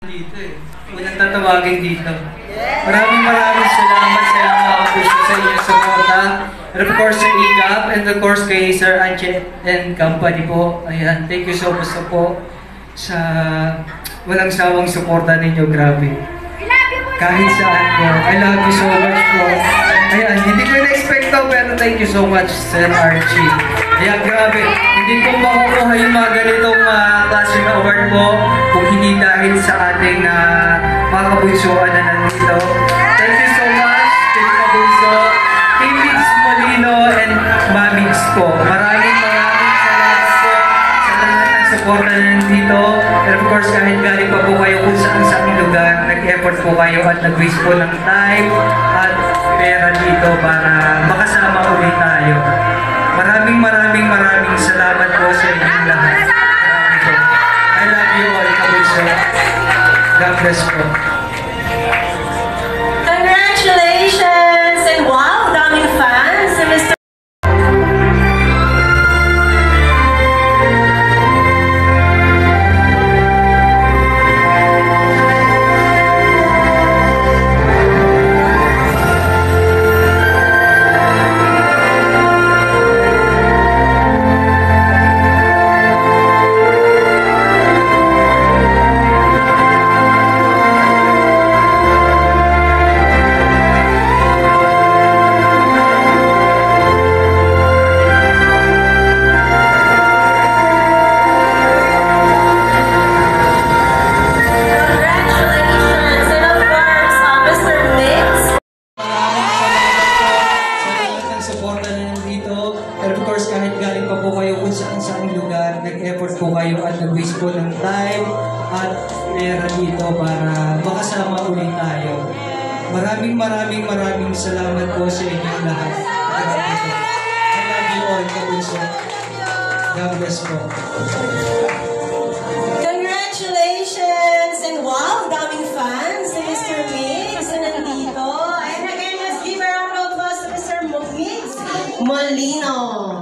Dito eh. Unang tatawagin dito. Maraming salamat sa inyong mga puso sa inyong suporta. And of course sa IGAP and of course kay Sir Anche and company po. Ayan, thank you so much po sa walang sawang suporta ninyo. Grabe. Kahit saan po. I love you so much po. Ayan, hindi ko na-expect to pero thank you so much Sir Archie. Ayan, grabe. Hindi ko makukuha yung mga ganitong klase na award po kung hindi dahil sa ating mga kabunsuan na nandito. Thank you so much kay Kabunso, kay Mix Molino and Mamix po. Maraming salamat po sa lahat ng suporta na nandito. And of course, kahit galing pa po kayo kung saan lugar, nag-effort po kayo at nag-waste po ng time at pera dito para makasama ulit tayo. Maraming salamat po sa inyong lahat. I love you all, Kabunso. God bless po. Congratulations! And wow, daming fans! Mr. Nag-effort po kayo at nag-waste po ng time at pera dito para makasama ulit tayo. Maraming salamat po sa inyong lahat. I love you all, Kabunso. God bless po. Congratulations! And wow, daming fans si Mr. Mix na nandito. And again, let's give a round of applause to Mr. Mix Molino.